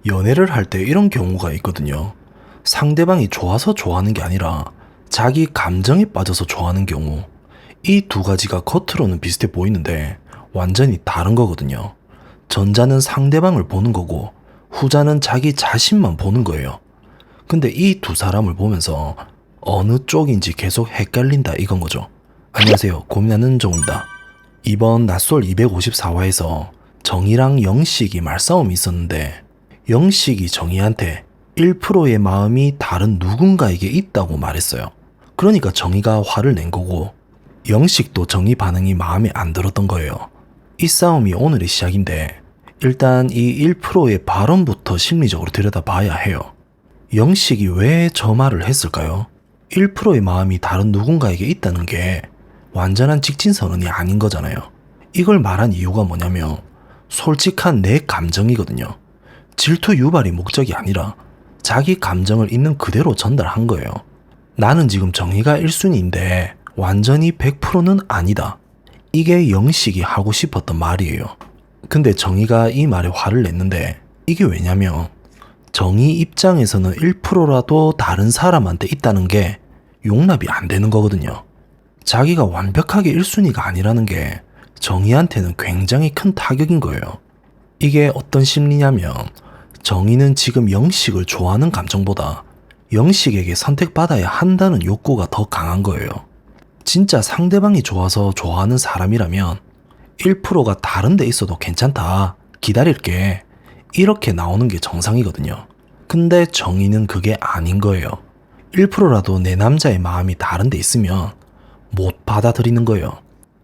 연애를 할 때 이런 경우가 있거든요. 상대방이 좋아서 좋아하는 게 아니라 자기 감정에 빠져서 좋아하는 경우. 이 두 가지가 겉으로는 비슷해 보이는데 완전히 다른 거거든요. 전자는 상대방을 보는 거고 후자는 자기 자신만 보는 거예요. 근데 이 두 사람을 보면서 어느 쪽인지 계속 헷갈린다 이건 거죠. 안녕하세요. 고민하는 정입니다. 이번 낯솔 254화에서 정이랑 영식이 말싸움이 있었는데 영식이 정이한테 1%의 마음이 다른 누군가에게 있다고 말했어요. 그러니까 정이가 화를 낸 거고 영식도 정이 반응이 마음에 안 들었던 거예요. 이 싸움이 오늘의 시작인데 일단 이 1%의 발언부터 심리적으로 들여다봐야 해요. 영식이 왜 저 말을 했을까요? 1%의 마음이 다른 누군가에게 있다는 게 완전한 직진선언이 아닌 거잖아요. 이걸 말한 이유가 뭐냐면 솔직한 내 감정이거든요. 질투 유발이 목적이 아니라 자기 감정을 있는 그대로 전달한 거예요. 나는 지금 정의가 1순위인데 완전히 100%는 아니다. 이게 영식이 하고 싶었던 말이에요. 근데 정의가 이 말에 화를 냈는데 이게 왜냐면 정의 입장에서는 1%라도 다른 사람한테 있다는 게 용납이 안 되는 거거든요. 자기가 완벽하게 1순위가 아니라는 게 정의한테는 굉장히 큰 타격인 거예요. 이게 어떤 심리냐면 정의는 지금 영식을 좋아하는 감정보다 영식에게 선택받아야 한다는 욕구가 더 강한 거예요. 진짜 상대방이 좋아서 좋아하는 사람이라면 1%가 다른 데 있어도 괜찮다. 기다릴게. 이렇게 나오는 게 정상이거든요. 근데 정의는 그게 아닌 거예요. 1%라도 내 남자의 마음이 다른 데 있으면 못 받아들이는 거예요.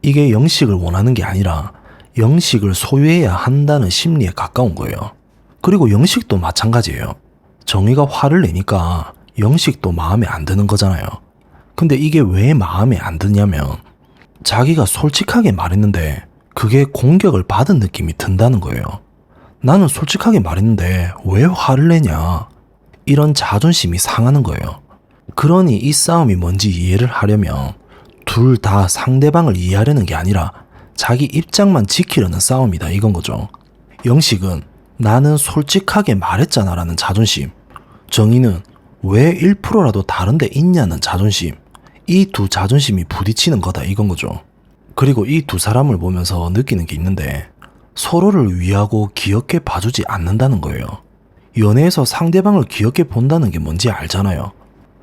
이게 영식을 원하는 게 아니라 영식을 소유해야 한다는 심리에 가까운 거예요. 그리고 영식도 마찬가지예요. 정의가 화를 내니까 영식도 마음에 안 드는 거잖아요. 근데 이게 왜 마음에 안 드냐면 자기가 솔직하게 말했는데 그게 공격을 받은 느낌이 든다는 거예요. 나는 솔직하게 말했는데 왜 화를 내냐. 이런 자존심이 상하는 거예요. 그러니 이 싸움이 뭔지 이해를 하려면 둘 다 상대방을 이해하려는 게 아니라 자기 입장만 지키려는 싸움이다 이건 거죠. 영식은 나는 솔직하게 말했잖아 라는 자존심, 정의는 왜 1%라도 다른 데 있냐는 자존심, 이 두 자존심이 부딪히는 거다 이건 거죠. 그리고 이 두 사람을 보면서 느끼는 게 있는데 서로를 위하고 귀엽게 봐주지 않는다는 거예요. 연애에서 상대방을 귀엽게 본다는 게 뭔지 알잖아요.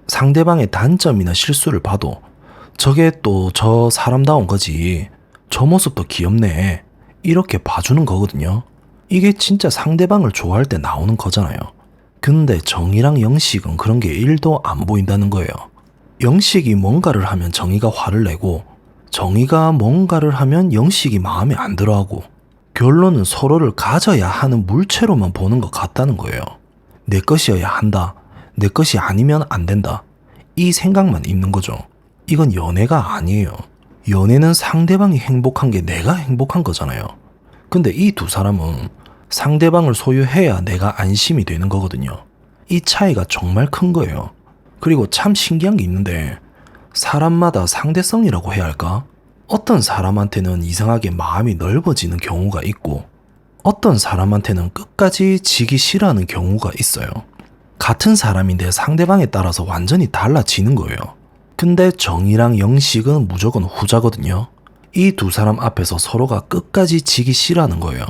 상대방의 단점이나 실수를 봐도 저게 또 저 사람다운 거지, 저 모습도 귀엽네, 이렇게 봐주는 거거든요. 이게 진짜 상대방을 좋아할 때 나오는 거잖아요. 근데 정이랑 영식은 그런 게 1도 안 보인다는 거예요. 영식이 뭔가를 하면 정이가 화를 내고 정이가 뭔가를 하면 영식이 마음에 안 들어하고 결론은 서로를 가져야 하는 물체로만 보는 것 같다는 거예요. 내 것이어야 한다. 내 것이 아니면 안 된다. 이 생각만 있는 거죠. 이건 연애가 아니에요. 연애는 상대방이 행복한 게 내가 행복한 거잖아요. 근데 이 두 사람은 상대방을 소유해야 내가 안심이 되는 거거든요. 이 차이가 정말 큰 거예요. 그리고 참 신기한 게 있는데 사람마다 상대성이라고 해야 할까? 어떤 사람한테는 이상하게 마음이 넓어지는 경우가 있고 어떤 사람한테는 끝까지 지기 싫어하는 경우가 있어요. 같은 사람인데 상대방에 따라서 완전히 달라지는 거예요. 근데 정이랑 영식은 무조건 후자거든요. 이 두 사람 앞에서 서로가 끝까지 지기 싫어하는 거예요.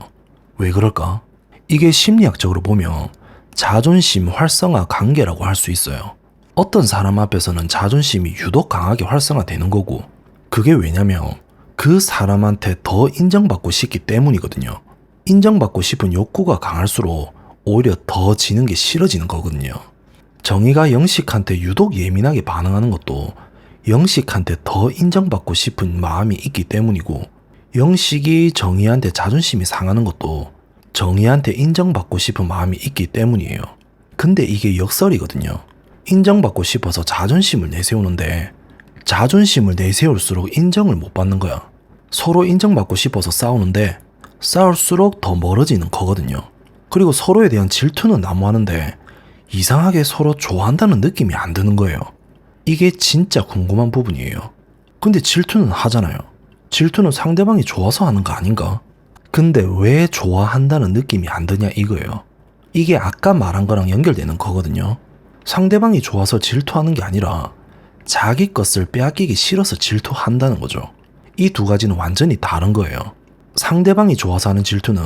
왜 그럴까? 이게 심리학적으로 보면 자존심 활성화 관계라고 할 수 있어요. 어떤 사람 앞에서는 자존심이 유독 강하게 활성화되는 거고 그게 왜냐면 그 사람한테 더 인정받고 싶기 때문이거든요. 인정받고 싶은 욕구가 강할수록 오히려 더 지는 게 싫어지는 거거든요. 정의가 영식한테 유독 예민하게 반응하는 것도 영식한테 더 인정받고 싶은 마음이 있기 때문이고 영식이 정의한테 자존심이 상하는 것도 정의한테 인정받고 싶은 마음이 있기 때문이에요. 근데 이게 역설이거든요. 인정받고 싶어서 자존심을 내세우는데 자존심을 내세울수록 인정을 못 받는 거야. 서로 인정받고 싶어서 싸우는데 싸울수록 더 멀어지는 거거든요. 그리고 서로에 대한 질투는 난무하는데 이상하게 서로 좋아한다는 느낌이 안 드는 거예요. 이게 진짜 궁금한 부분이에요. 근데 질투는 하잖아요. 질투는 상대방이 좋아서 하는 거 아닌가? 근데 왜 좋아한다는 느낌이 안 드냐 이거예요. 이게 아까 말한 거랑 연결되는 거거든요. 상대방이 좋아서 질투하는 게 아니라 자기 것을 빼앗기기 싫어서 질투한다는 거죠. 이 두 가지는 완전히 다른 거예요. 상대방이 좋아서 하는 질투는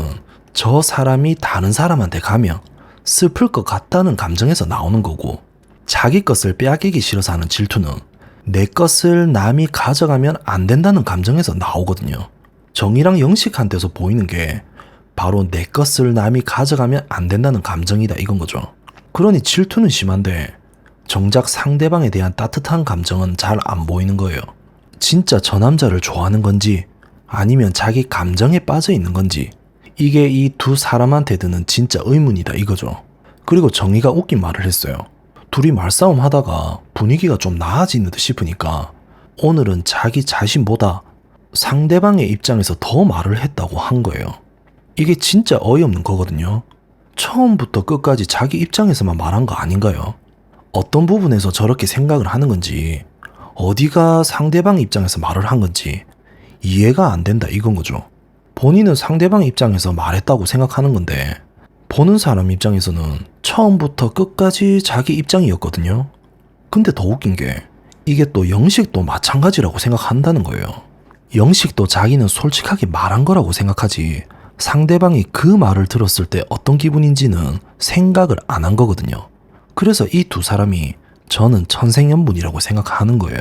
저 사람이 다른 사람한테 가면 슬플 것 같다는 감정에서 나오는 거고, 자기 것을 빼앗기기 싫어서 하는 질투는 내 것을 남이 가져가면 안 된다는 감정에서 나오거든요. 정의랑 영식한테서 보이는 게 바로 내 것을 남이 가져가면 안 된다는 감정이다 이건 거죠. 그러니 질투는 심한데 정작 상대방에 대한 따뜻한 감정은 잘 안 보이는 거예요. 진짜 저 남자를 좋아하는 건지 아니면 자기 감정에 빠져 있는 건지, 이게 이 두 사람한테 드는 진짜 의문이다 이거죠. 그리고 정의가 웃긴 말을 했어요. 둘이 말싸움 하다가 분위기가 좀 나아지는 듯 싶으니까 오늘은 자기 자신보다 상대방의 입장에서 더 말을 했다고 한 거예요. 이게 진짜 어이없는 거거든요. 처음부터 끝까지 자기 입장에서만 말한 거 아닌가요? 어떤 부분에서 저렇게 생각을 하는 건지, 어디가 상대방 입장에서 말을 한 건지 이해가 안 된다 이건 거죠. 본인은 상대방 입장에서 말했다고 생각하는 건데 보는 사람 입장에서는 처음부터 끝까지 자기 입장이었거든요. 근데 더 웃긴 게 이게 또 영식도 마찬가지라고 생각한다는 거예요. 영식도 자기는 솔직하게 말한 거라고 생각하지 상대방이 그 말을 들었을 때 어떤 기분인지는 생각을 안 한 거거든요. 그래서 이 두 사람이 저는 천생연분이라고 생각하는 거예요.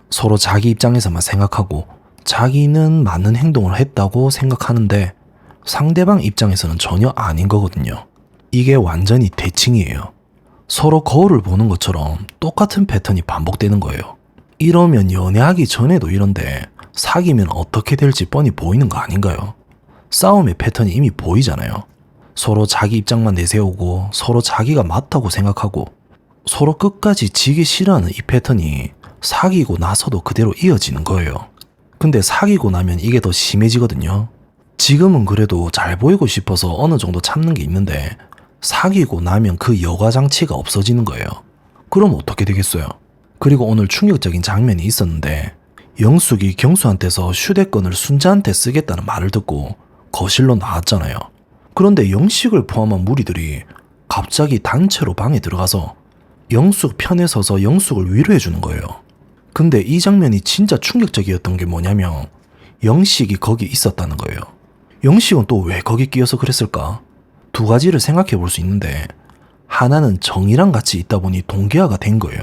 서로 자기 입장에서만 생각하고 자기는 맞는 행동을 했다고 생각하는데 상대방 입장에서는 전혀 아닌 거거든요. 이게 완전히 대칭이에요. 서로 거울을 보는 것처럼 똑같은 패턴이 반복되는 거예요. 이러면 연애하기 전에도 이런데 사귀면 어떻게 될지 뻔히 보이는 거 아닌가요? 싸움의 패턴이 이미 보이잖아요. 서로 자기 입장만 내세우고 서로 자기가 맞다고 생각하고 서로 끝까지 지기 싫어하는 이 패턴이 사귀고 나서도 그대로 이어지는 거예요. 근데 사귀고 나면 이게 더 심해지거든요. 지금은 그래도 잘 보이고 싶어서 어느 정도 참는 게 있는데 사귀고 나면 그 여과장치가 없어지는 거예요. 그럼 어떻게 되겠어요? 그리고 오늘 충격적인 장면이 있었는데 영숙이 경수한테서 휴대폰을 순자한테 쓰겠다는 말을 듣고 거실로 나왔잖아요. 그런데 영식을 포함한 무리들이 갑자기 단체로 방에 들어가서 영숙 편에 서서 영숙을 위로해 주는 거예요. 근데 이 장면이 진짜 충격적이었던 게 뭐냐면 영식이 거기 있었다는 거예요. 영식은 또 왜 거기 끼어서 그랬을까? 두 가지를 생각해 볼 수 있는데 하나는 정의랑 같이 있다 보니 동기화가 된 거예요.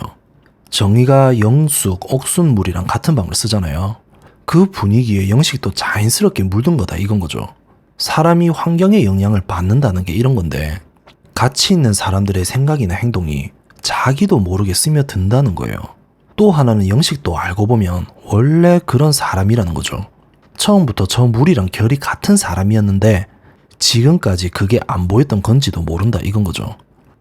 정의가 영숙, 옥순물이랑 같은 방을 쓰잖아요. 그 분위기에 영식도 자연스럽게 물든 거다 이건 거죠. 사람이 환경의 영향을 받는다는 게 이런 건데 같이 있는 사람들의 생각이나 행동이 자기도 모르게 스며든다는 거예요. 또 하나는 영식도 알고 보면 원래 그런 사람이라는 거죠. 처음부터 저 물이랑 결이 같은 사람이었는데 지금까지 그게 안 보였던 건지도 모른다 이건 거죠.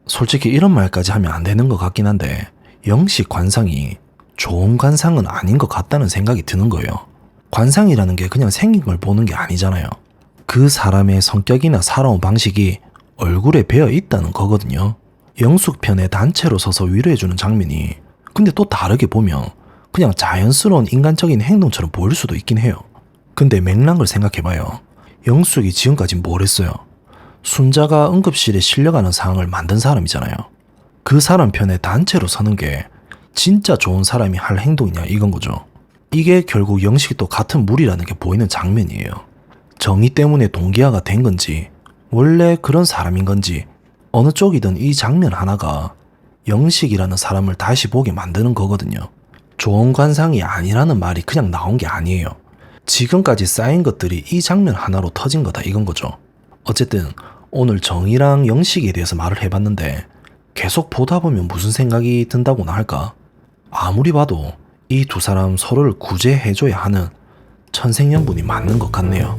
솔직히 이런 말까지 하면 안 되는 것 같긴 한데 영식 관상이 좋은 관상은 아닌 것 같다는 생각이 드는 거예요. 관상이라는 게 그냥 생긴 걸 보는 게 아니잖아요. 그 사람의 성격이나 살아온 방식이 얼굴에 배어 있다는 거거든요. 영숙 편에 단체로 서서 위로해주는 장면이 근데 또 다르게 보면 그냥 자연스러운 인간적인 행동처럼 보일 수도 있긴 해요. 근데 맥락을 생각해봐요. 영숙이 지금까지 뭘 했어요? 순자가 응급실에 실려가는 상황을 만든 사람이잖아요. 그 사람 편에 단체로 서는 게 진짜 좋은 사람이 할 행동이냐 이건 거죠. 이게 결국 영식도 같은 물이라는 게 보이는 장면이에요. 정의 때문에 동기화가 된 건지 원래 그런 사람인 건지 어느 쪽이든 이 장면 하나가 영식이라는 사람을 다시 보게 만드는 거거든요. 좋은 관상이 아니라는 말이 그냥 나온 게 아니에요. 지금까지 쌓인 것들이 이 장면 하나로 터진 거다 이건 거죠. 어쨌든 오늘 정의랑 영식에 대해서 말을 해봤는데 계속 보다 보면 무슨 생각이 든다고나 할까? 아무리 봐도 이 두 사람 서로를 구제해줘야 하는 천생연분이 맞는 것 같네요.